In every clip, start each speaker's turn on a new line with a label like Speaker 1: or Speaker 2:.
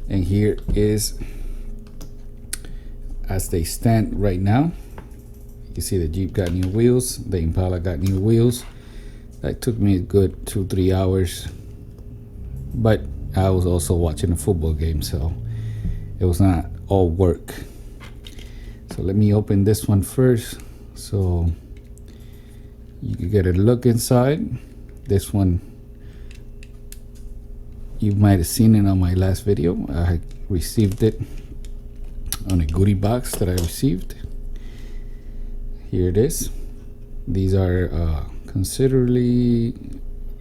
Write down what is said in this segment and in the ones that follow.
Speaker 1: And here is as they stand right now. You see the Jeep got new wheels, the Impala got new wheels. That took me a good 2-3 hours, but I was also watching a football game, so it was not all work. So let me open this one first so you can get a look inside. This one, you might have seen it on my last video. I received it on a goodie box that I received. Here it is. These are considerably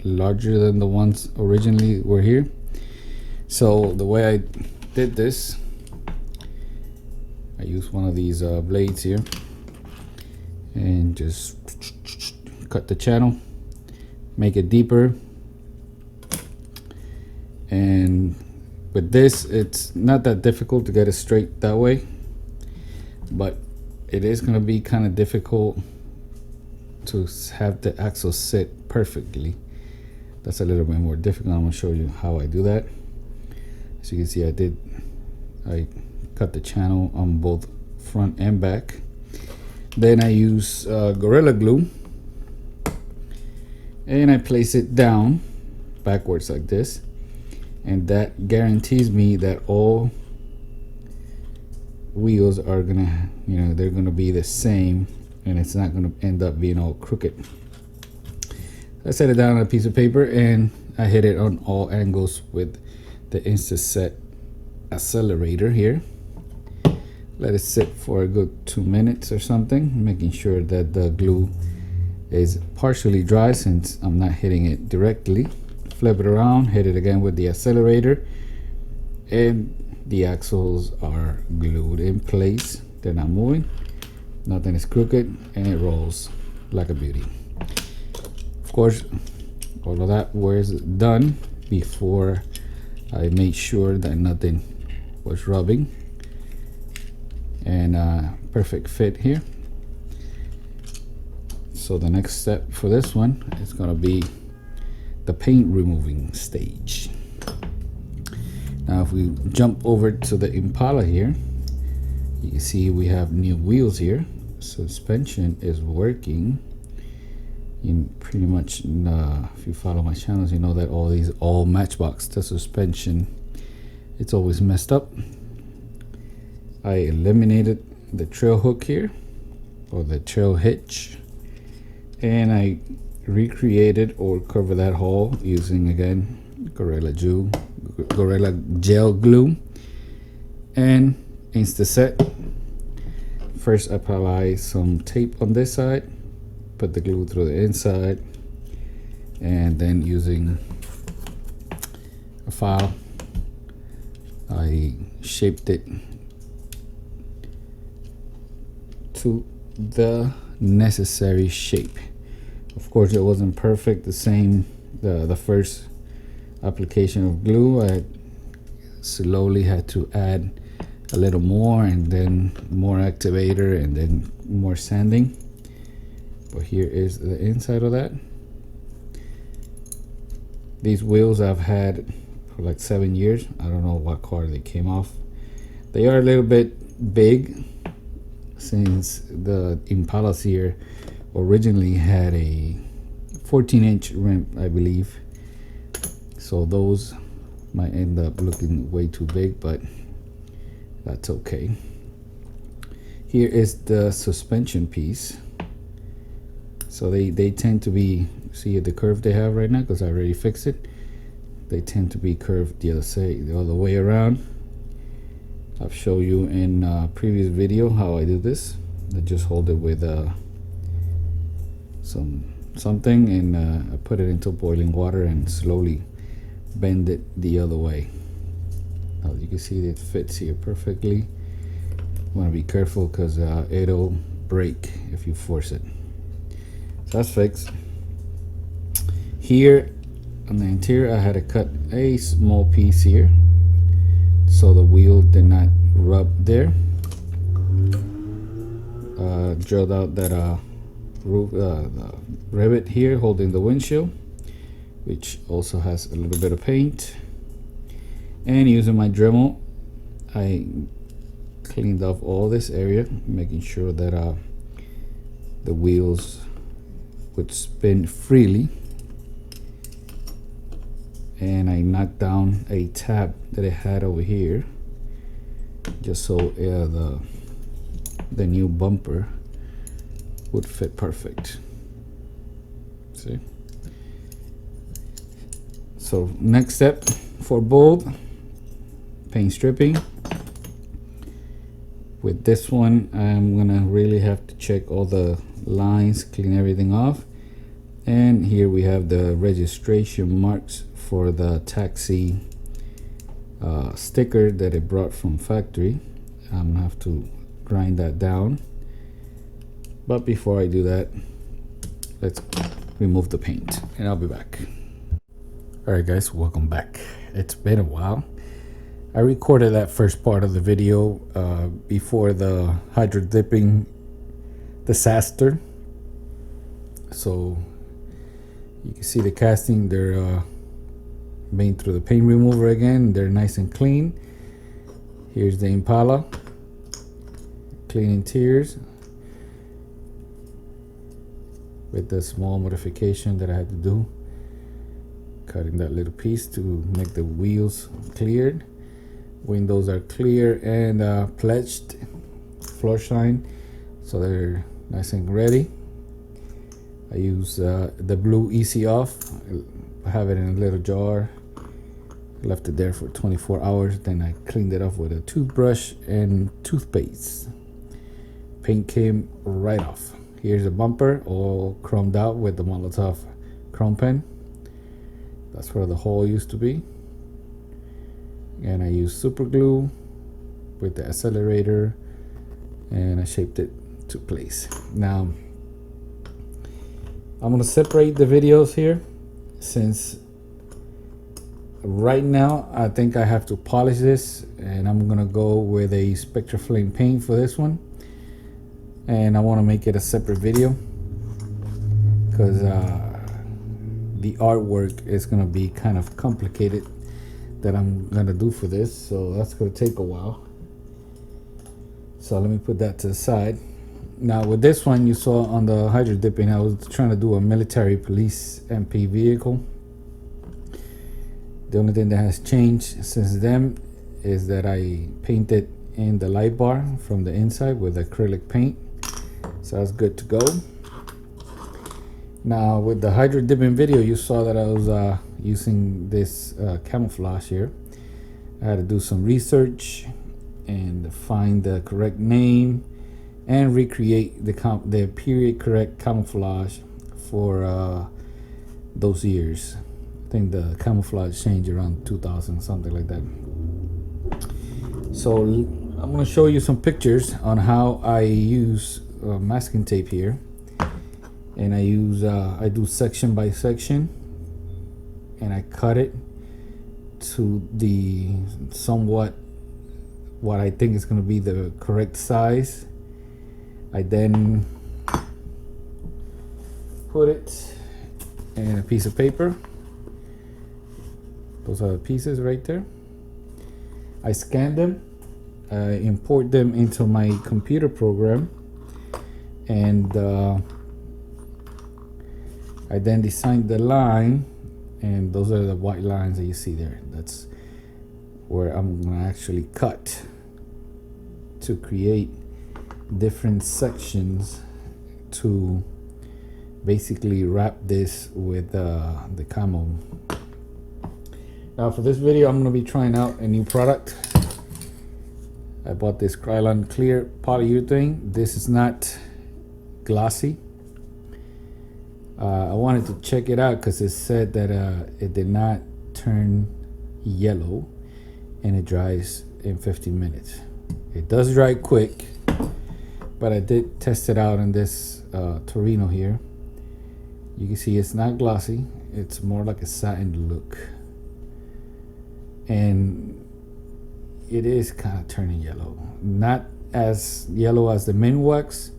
Speaker 1: larger than the ones originally were here. So the way I did this, I used one of these blades here and just cut the channel, make it deeper. And with this, it's not that difficult to get it straight that way, but it is going to be kind of difficult to have the axle sit perfectly. That's a little bit more difficult. I'm going to show you how I do that. As you can see, I cut the channel on both front and back. Then I use Gorilla Glue and I place it down backwards like this, and that guarantees me that all wheels are gonna, they're gonna be the same, and it's not gonna end up being all crooked. I set it down on a piece of paper and I hit it on all angles with the Insta-Set accelerator here. Let it sit for a good 2 minutes or something, making sure that the glue is partially dry since I'm not hitting it directly. Flip it around, hit it again with the accelerator, and the axles are glued in place. They're not moving, nothing is crooked, and it rolls like a beauty. Of course, all of that was done before I made sure that nothing was rubbing, and perfect fit here. So the next step for this one is going to be the paint removing stage. Now if we jump over to the Impala here, you can see we have new wheels here. Suspension is working. You pretty much, if you follow my channels, you know that all Matchbox, the suspension, it's always messed up. I eliminated the trail hook here, or the trail hitch, and I recreated or cover that hole using, again, Gorilla Gel Glue and Insta-Set. First apply some tape on this side, put the glue through the inside, and then using a file I shaped it to the necessary shape. Of course, it wasn't perfect. The first application of glue, I slowly had to add a little more, and then more activator, and then more sanding. But here is the inside of that. These wheels I've had for like 7 years. I don't know what car they came off. They are a little bit big since the Impalas here originally had a 14-inch rim, I believe. So those might end up looking way too big, but that's okay. Here is the suspension piece. So they tend to be, see the curve they have right now, because I already fixed it. They tend to be curved the other way around. I've shown you in a previous video how I do this. I just hold it with something, and I put it into boiling water and slowly bend it the other way. Now you can see it fits here perfectly. You want to be careful because it'll break if you force it. So that's fixed. Here on the interior, I had to cut a small piece here so the wheel did not rub there. Drilled out that rivet here holding the windshield, which also has a little bit of paint. And using my Dremel, I cleaned off all this area, making sure that the wheels would spin freely. And I knocked down a tab that I had over here, just so the new bumper would fit perfect. See? So next step for both, paint stripping. With this one, I'm gonna really have to check all the lines, clean everything off. And here we have the registration marks for the taxi sticker that it brought from factory. I'm gonna have to grind that down. But before I do that, let's remove the paint and I'll be back. All right guys, welcome back. It's been a while. I recorded that first part of the video before the hydro dipping disaster. So you can see the casting, they're made through the paint remover again. They're nice and clean. Here's the Impala, clean interiors, with the small modification that I had to do, cutting that little piece to make the wheels cleared. Windows are clear and pledged, floor shine, so they're nice and ready. I use the blue Easy Off. I have it in a little jar. Left it there for 24 hours. Then I cleaned it off with a toothbrush and toothpaste. Paint came right off. Here's the bumper, all chromed out with the Molotov chrome pen. That's where the hole used to be. And I used super glue with the accelerator, and I shaped it to place. Now I'm gonna separate the videos here, since right now I think I have to polish this, and I'm gonna go with a Spectra Flame paint for this one, and I want to make it a separate video because the artwork is gonna be kind of complicated that I'm gonna do for this, so that's gonna take a while. So let me put that to the side. Now with this one, you saw on the hydro dipping, I was trying to do a military police MP vehicle. The only thing that has changed since then is that I painted in the light bar from the inside with acrylic paint, so that's good to go. Now with the hydro dipping video, you saw that I was using this camouflage here. I had to do some research and find the correct name and recreate the period correct camouflage for those years. I think the camouflage changed around 2000, something like that. So I'm going to show you some pictures on how I use masking tape here. And I do section by section, and I cut it to the somewhat what I think is going to be the correct size. I then put it in a piece of paper. Those are the pieces right there. I scan them, import them into my computer program, and I then design the line, and those are the white lines that you see there. That's where I'm gonna actually cut to create different sections to basically wrap this with the camo. Now for this video, I'm gonna be trying out a new product. I bought this Krylon clear polyurethane. This is not glossy. I wanted to check it out because it said that it did not turn yellow and it dries in 15 minutes. It does dry quick, but I did test it out in this Torino here. You can see it's not glossy. It's more like a satin look. And it is kind of turning yellow. Not as yellow as the mint wax,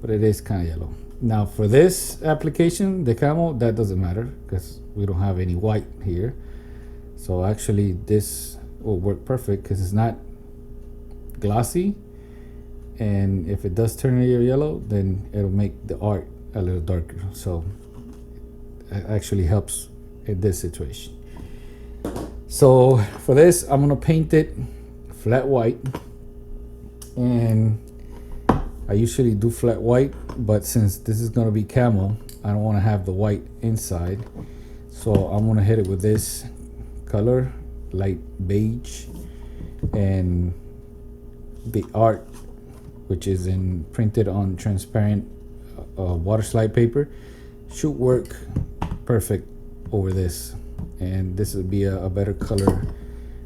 Speaker 1: but it is kind of yellow. Now for this application, the camo, that doesn't matter because we don't have any white here. So actually this will work perfect because it's not glossy, and if it does turn a yellow, then it'll make the art a little darker. So it actually helps in this situation. So for this, I'm gonna paint it flat white, and I usually do flat white, but since this is gonna be camo, I don't want to have the white inside, so I'm gonna hit it with this color, light beige, and the art, which is printed on transparent water slide paper, should work perfect over this, and this would be a better color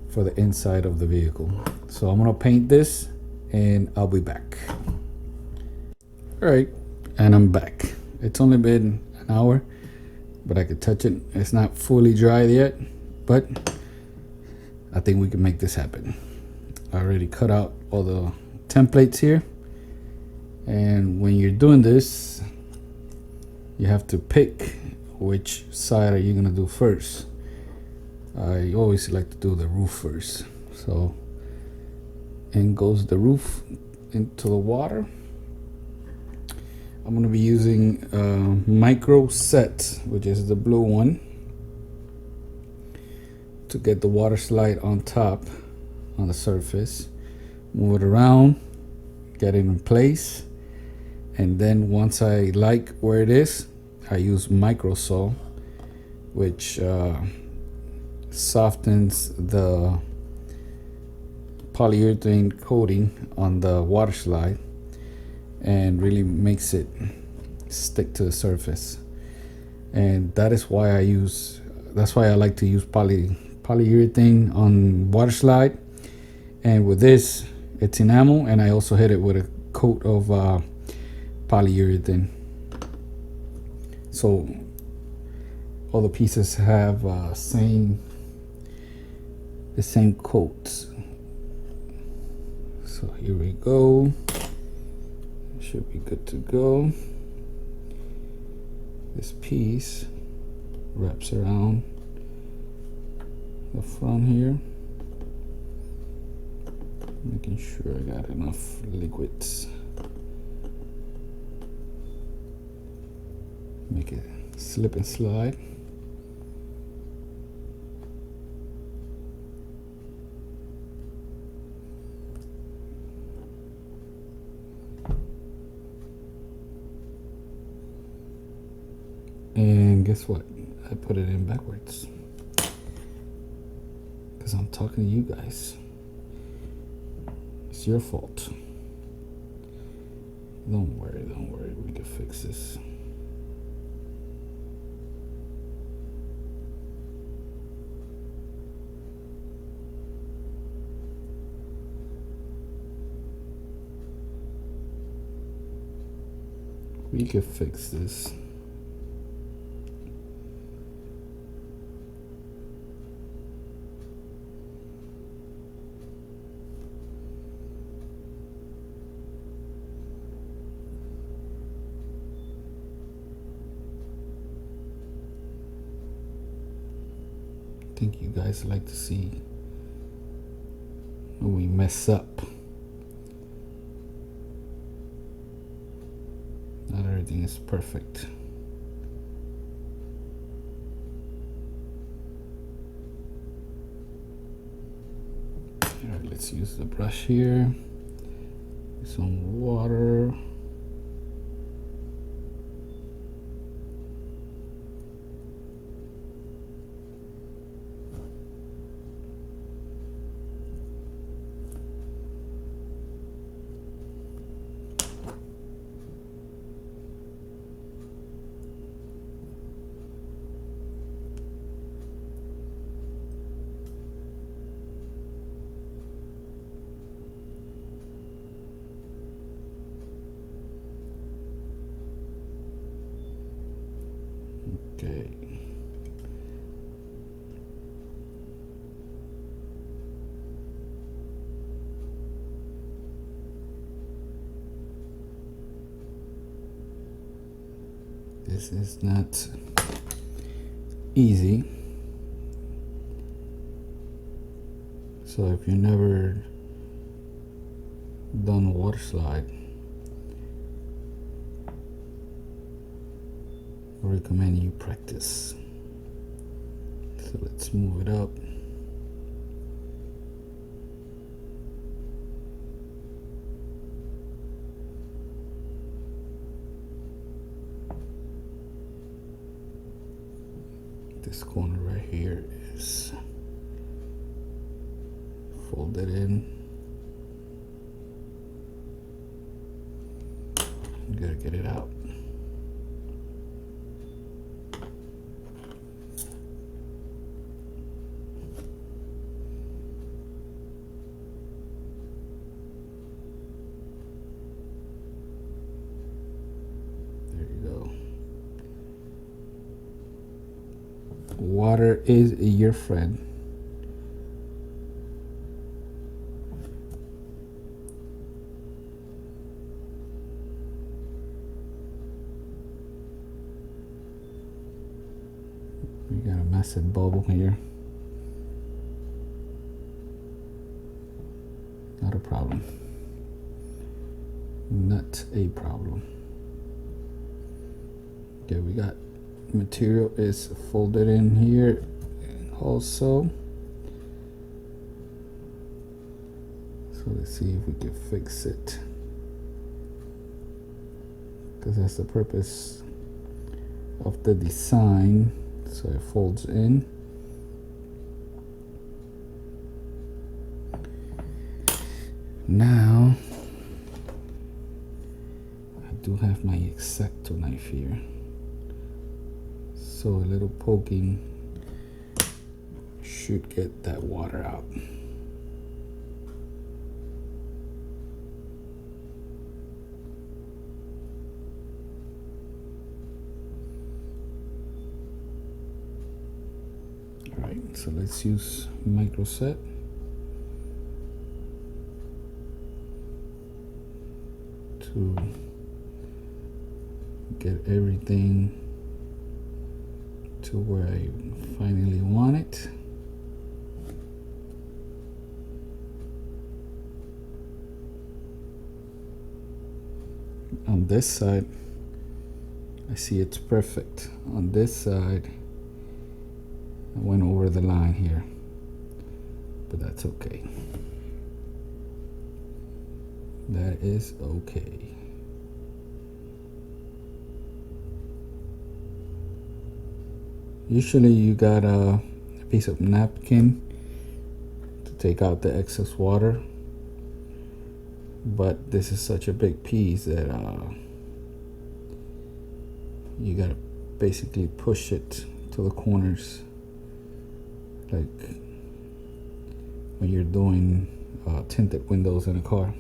Speaker 1: for the inside of the vehicle. So I'm gonna paint this and I'll be back. All right, and I'm back. It's only been an hour, but I could touch it. It's not fully dry yet, but I think we can make this happen. I already cut out all the templates here, and when you're doing this, you have to pick which side are you gonna do first. I always like to do the roof first. So in goes the roof into the water. I'm gonna be using micro set, which is the blue one, to get the water slide on top on the surface. Move it around, get it in place, and then once I like where it is, I use micro saw, which softens the polyurethane coating on the water slide and really makes it stick to the surface. And that's why I like to use polyurethane on water slide. And with this, it's enamel, and I also hit it with a coat of polyurethane, so all the pieces have the same coats. So here we go. Should be good to go. This piece wraps around the front here, making sure I got enough liquids. Make it slip and slide. And guess what? I put it in backwards because I'm talking to you guys. It's your fault. Don't worry, we can fix this. We can fix this. I think you guys like to see when we mess up. Not everything is perfect. All right, let's use the brush here. Some water. Okay. This is not easy. So if you never done water slide, I recommend you practice. So let's move it up. This corner right here is folded in. You gotta get it out. There you go. Water is your friend. We got a massive bubble here. Not a problem. Not a problem. Okay, we got material is folded in here also. So let's see if we can fix it, because that's the purpose of the design. So it folds in. Now I do have my X-Acto knife here, so a little poking should get that water out. Alright, so let's use micro set. To get everything to where I finally want it. On this side, I see it's perfect. On this side, I went over the line here, but that's okay. That is okay. Usually you got a piece of napkin to take out the excess water, but this is such a big piece that you gotta basically push it to the corners, like when you're doing tinted windows in a car.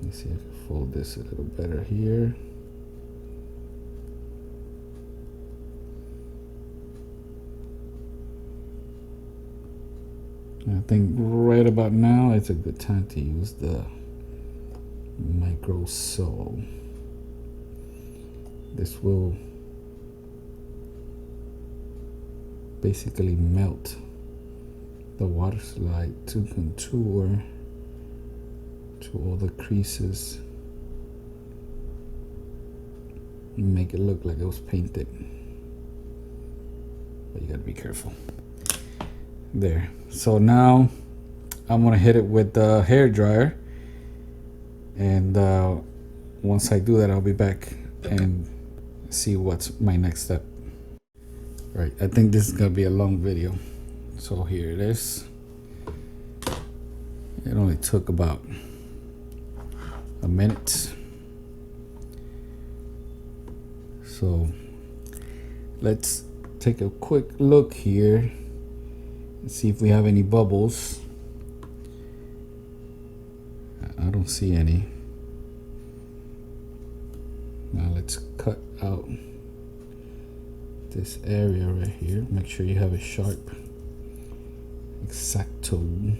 Speaker 1: Let's see if I can fold this a little better here. I think right about now it's a good time to use the micro sew. This will basically melt the water slide to contour to all the creases and make it look like it was painted. But you gotta be careful. There. So now I'm gonna hit it with the hair dryer, and once I do that, I'll be back and see what's my next step. Right, I think this is gonna be a long video, so here it is. It only took about a minute. So let's take a quick look here and see if we have any bubbles. I don't see any. Now let's cut out this area right here. Make sure you have a sharp X-Acto.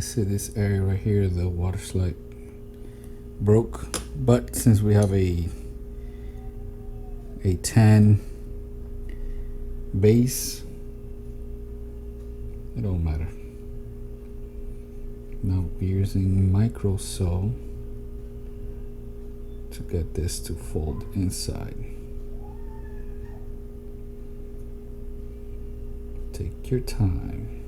Speaker 1: see this area right here, the water slide broke, but since we have a tan base, it don't matter. Now we're using micro sew to get this to fold inside. Take your time.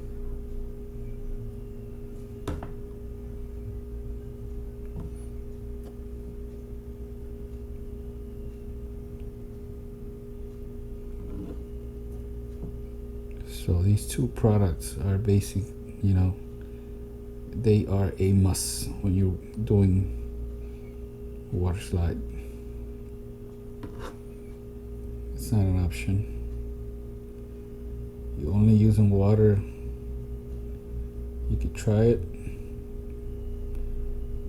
Speaker 1: So these two products are basic, you know, they are a must when you're doing water slide. It's not an option. You're only using water, you could try it,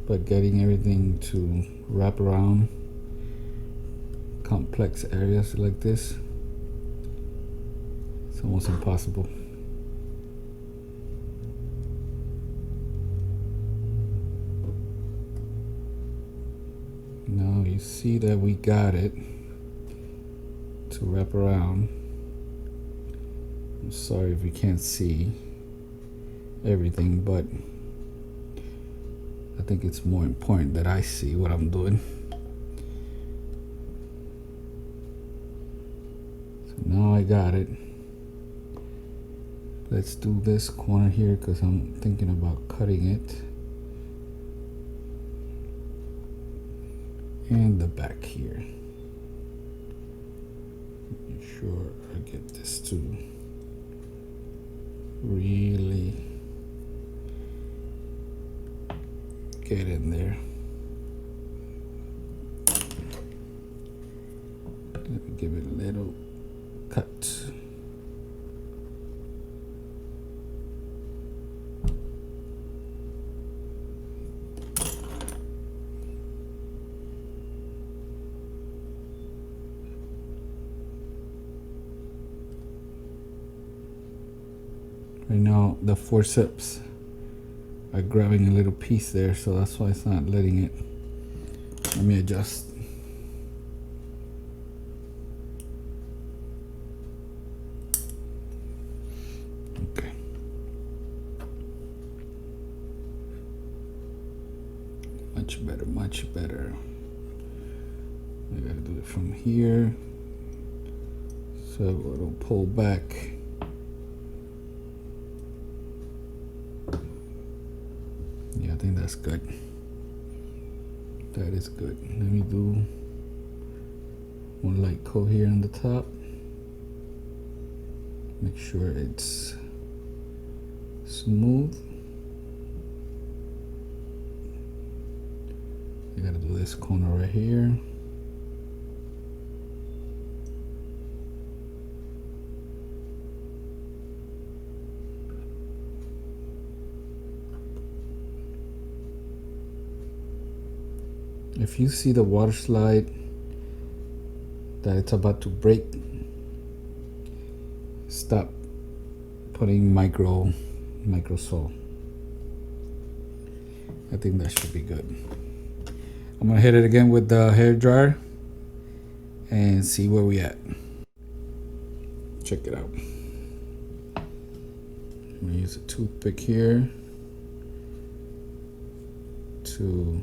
Speaker 1: but getting everything to wrap around complex areas like this, it's almost impossible. Now you see that we got it to wrap around. I'm sorry if you can't see everything, but I think it's more important that I see what I'm doing. So now I got it. Let's do this corner here because I'm thinking about cutting it. And the back here. Make sure I get this to really get in there. Let me give it a little cut. Right now the forceps are grabbing a little piece there, so that's why it's not letting it. Let me adjust. Okay. Much better, much better. I gotta do it from here, so it'll pull back. Yeah, I think that's good. That is good. Let me do one light coat here on the top. Make sure it's smooth. You gotta do this corner right here. If you see the water slide that it's about to break, stop putting micro sew. I think that should be good. I'm gonna hit it again with the hair dryer and see where we at. Check it out. I'm gonna use a toothpick here to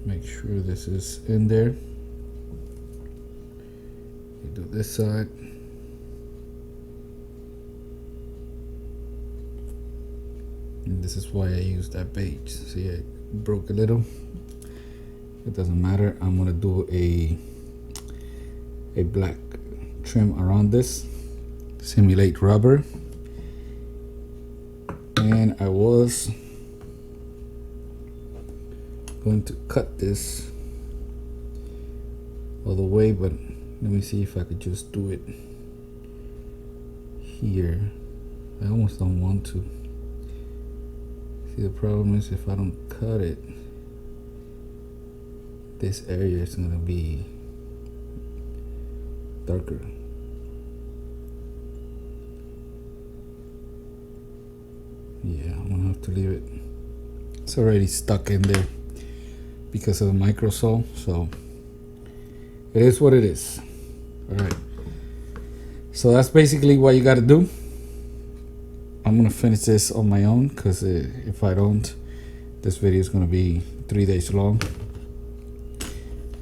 Speaker 1: make sure this is in there. You do this side. And this is why I use that beige. See, I broke a little. It doesn't matter. I'm gonna do a black trim around this, simulate rubber. And I was going to cut this all the way, but let me see if I could just do it here. I almost don't want to. See, the problem is if I don't cut it, this area is gonna be darker. Yeah, I'm gonna have to leave it. It's already stuck in there because of the microsole, so it is what it is. All right. So that's basically what you got to do. I'm gonna finish this on my own because if I don't, this video is gonna be 3 days long.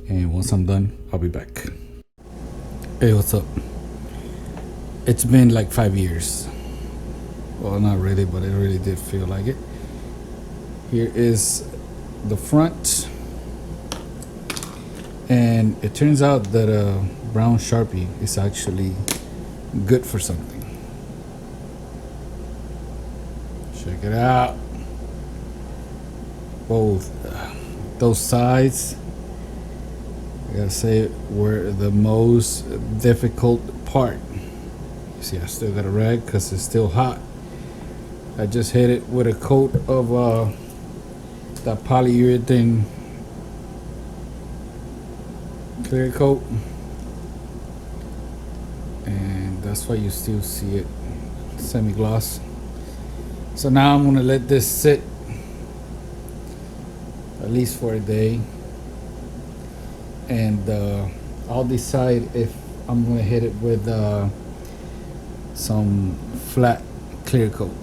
Speaker 1: And once I'm done, I'll be back. Hey, what's up? It's been like 5 years. Well, not really, but it really did feel like it. Here is the front. And it turns out that a brown Sharpie is actually good for something. Check it out. Both those sides, I gotta say, were the most difficult part. You see, I still got a rag because it's still hot. I just hit it with a coat of that polyurethane clear coat, and that's why you still see it semi-gloss. So now I'm gonna let this sit at least for a day, and I'll decide if I'm gonna hit it with some flat clear coat.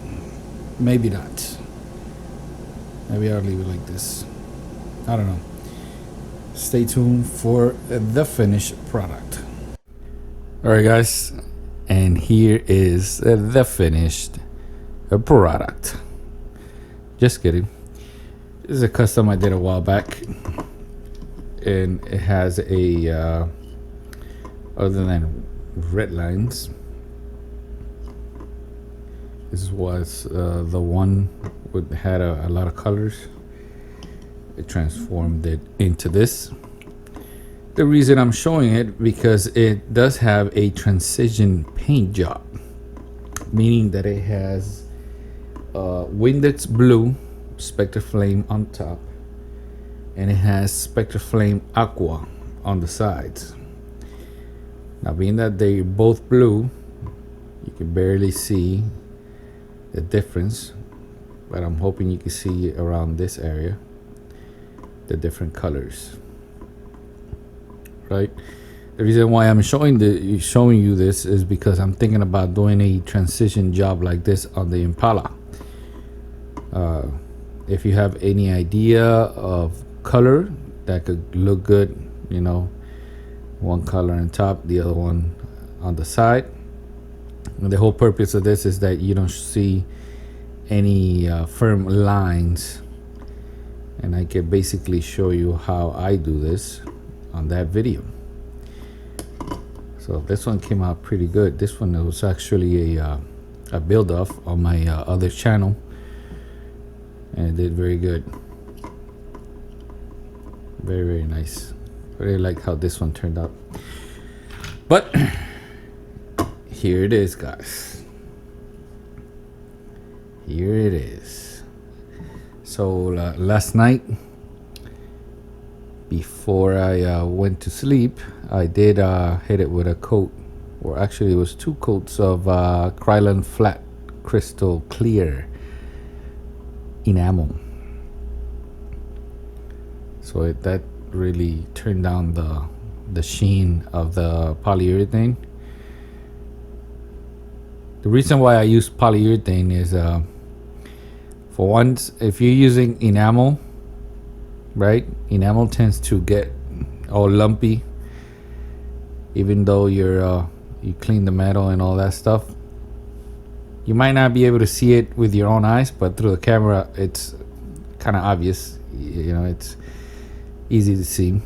Speaker 1: Maybe not. Maybe I'll leave it like this. I don't know. Stay tuned for the finished product. All right, guys, and here is the finished product. Just kidding. This is a custom I did a while back, and it has a other than red lines, this was the one with had a lot of colors. It transformed it into this. The reason I'm showing it because it does have a transition paint job, meaning that it has Windex blue Spectre Flame on top, and it has Spectre Flame Aqua on the sides. Now, being that they're both blue, you can barely see the difference, but I'm hoping you can see around this area the different colors, right? The reason why I'm showing you this is because I'm thinking about doing a transition job like this on the Impala. If you have any idea of color that could look good, you know, one color on top, the other one on the side. And the whole purpose of this is that you don't see any firm lines, and I can basically show you how I do this on that video. So this one came out pretty good. This one was actually a build-off on my other channel, and it did very good. Very, very nice. I really like how this one turned out. But here it is, guys. Here it is. So last night, before I went to sleep, I did hit it with a coat, or actually it was 2 coats of Krylon Flat Crystal Clear enamel. So that really turned down the sheen of the polyurethane. The reason why I use polyurethane is for once, if you're using enamel, right, enamel tends to get all lumpy, even though you clean the metal and all that stuff. You might not be able to see it with your own eyes, but through the camera it's kind of obvious. You know, it's easy to see.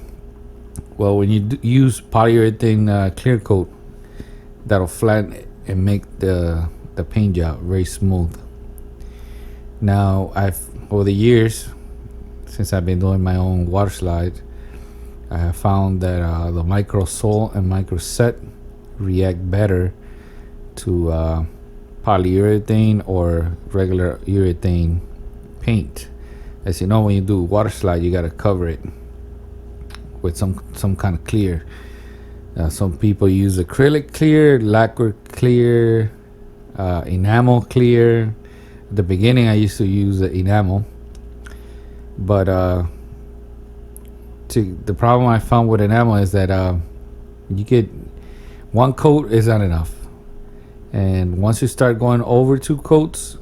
Speaker 1: Well, when you use polyurethane clear coat, that'll flatten and make the paint job very smooth. Now, over the years, since I've been doing my own water slide, I have found that the micro sole and micro set react better to polyurethane or regular urethane paint. As you know, when you do water slide, you got to cover it with some kind of clear. Some people use acrylic clear, lacquer clear, enamel clear. At the beginning, I used to use the enamel, but the problem I found with enamel is that you get one coat is not enough, and once you start going over 2 coats,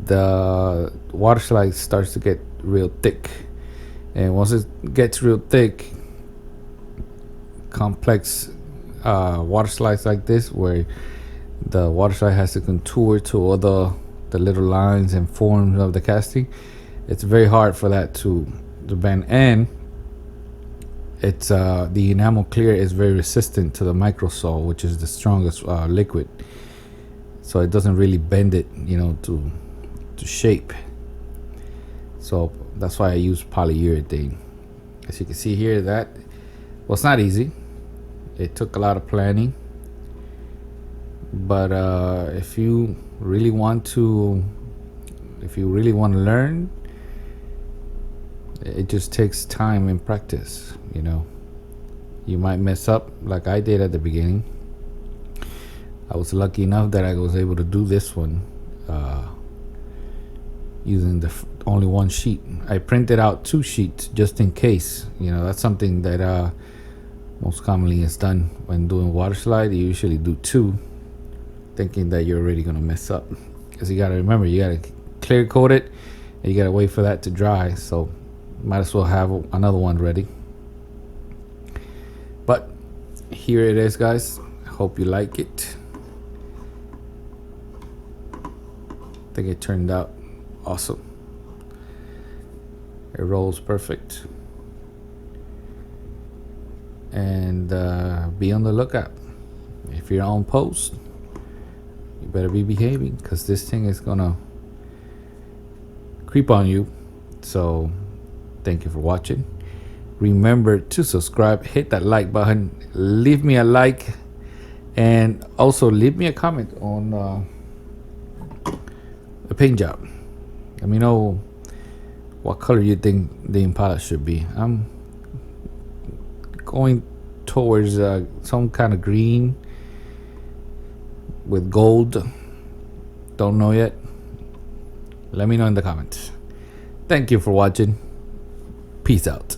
Speaker 1: the water slide starts to get real thick, and once it gets real thick, complex water slides like this, where the water slide has to contour to all the little lines and forms of the casting, it's very hard for that to bend. And it's the enamel clear is very resistant to the microsol, which is the strongest liquid, so it doesn't really bend it, to shape. So that's why I use polyurethane. As you can see here, it's not easy. It took a lot of planning, but if you really want to learn, it just takes time and practice. You might mess up like I did at the beginning. I was lucky enough that I was able to do this one using only one sheet. I printed out 2 sheets just in case. That's something that most commonly is done when doing water slide. You usually do 2, thinking that you're already gonna mess up, because you gotta remember, you gotta clear coat it and you gotta wait for that to dry. So might as well have another one ready. But here it is, guys. Hope you like it. I think it turned out awesome. It rolls perfect. And be on the lookout. If you're on post, you better be behaving, because this thing is gonna creep on you. So thank you for watching. Remember to subscribe, hit that like button, leave me a like, and also leave me a comment on the paint job. Let me know what color you think the Impala should be. I'm going towards some kind of green with gold. Don't know yet. Let me know in the comments. Thank you for watching. Peace out.